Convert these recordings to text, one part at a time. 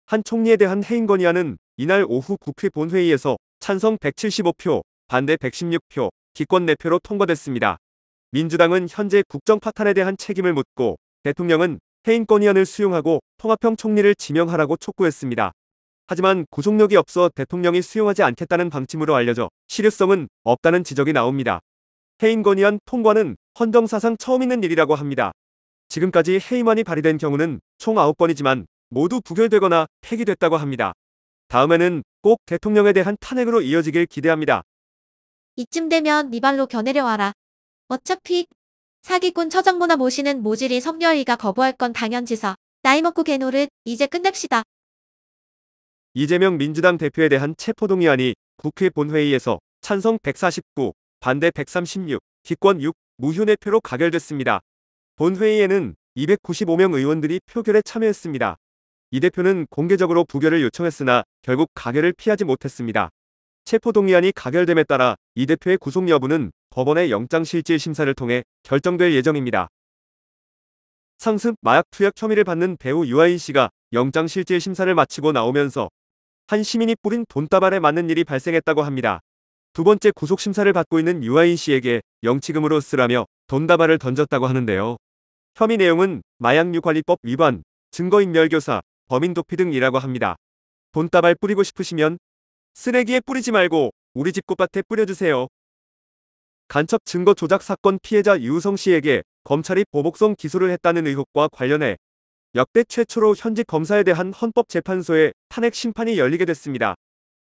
한 총리에 대한 해임 건의안은 이날 오후 국회 본회의에서 찬성 175표, 반대 116표, 기권 4표로 통과됐습니다. 민주당은 현재 국정 파탄에 대한 책임을 묻고 대통령은 해임 건의안을 수용하고 통합형 총리를 지명하라고 촉구했습니다. 하지만 구속력이 없어 대통령이 수용하지 않겠다는 방침으로 알려져 실효성은 없다는 지적이 나옵니다. 해임 건의안 통과는 헌정사상 처음 있는 일이라고 합니다. 지금까지 해임안이 발의된 경우는 총 9번이지만 모두 부결되거나 폐기됐다고 합니다. 다음에는 꼭 대통령에 대한 탄핵으로 이어지길 기대합니다. 이쯤 되면 네 발로 겨내려 와라. 어차피 사기꾼 처장보나 모시는 모질이 성렬이가 거부할 건 당연지사. 나이 먹고 개노릇 이제 끝냅시다. 이재명 민주당 대표에 대한 체포동의안이 국회 본회의에서 찬성 149, 반대 136, 기권 6, 무효 4표로 가결됐습니다. 본회의에는 295명 의원들이 표결에 참여했습니다. 이 대표는 공개적으로 부결을 요청했으나 결국 가결을 피하지 못했습니다. 체포동의안이 가결됨에 따라 이 대표의 구속 여부는 법원의 영장실질심사를 통해 결정될 예정입니다. 상습 마약 투약 혐의를 받는 배우 유아인 씨가 영장실질심사를 마치고 나오면서 한 시민이 뿌린 돈다발에 맞는 일이 발생했다고 합니다. 두 번째 구속심사를 받고 있는 유아인 씨에게 영치금으로 쓰라며 돈다발을 던졌다고 하는데요. 혐의 내용은 마약류관리법 위반, 증거인멸교사, 범인도피 등이라고 합니다. 돈다발 뿌리고 싶으시면 쓰레기에 뿌리지 말고 우리 집 꽃밭에 뿌려주세요. 간첩 증거 조작 사건 피해자 유우성 씨에게 검찰이 보복성 기소를 했다는 의혹과 관련해 역대 최초로 현직 검사에 대한 헌법재판소에 탄핵 심판이 열리게 됐습니다.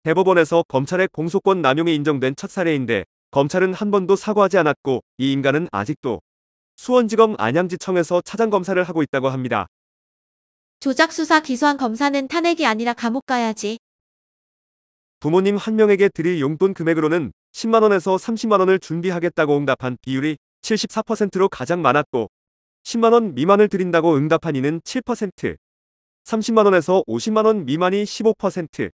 대법원에서 검찰의 공소권 남용이 인정된 첫 사례인데 검찰은 한 번도 사과하지 않았고 이 인간은 아직도 수원지검 안양지청에서 차장검사를 하고 있다고 합니다. 조작 수사 기소한 검사는 탄핵이 아니라 감옥 가야지. 부모님 한 명에게 드릴 용돈 금액으로는 10만원에서 30만원을 준비하겠다고 응답한 비율이 74%로 가장 많았고 10만원 미만을 드린다고 응답한 이는 7%, 30만원에서 50만원 미만이 15%,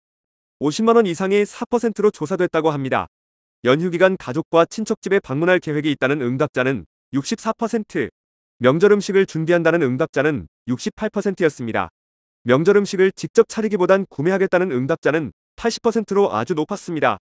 50만원 이상이 4%로 조사됐다고 합니다. 연휴기간 가족과 친척집에 방문할 계획이 있다는 응답자는 64%, 명절 음식을 준비한다는 응답자는 68%였습니다. 명절 음식을 직접 차리기보단 구매하겠다는 응답자는 80%로 아주 높았습니다.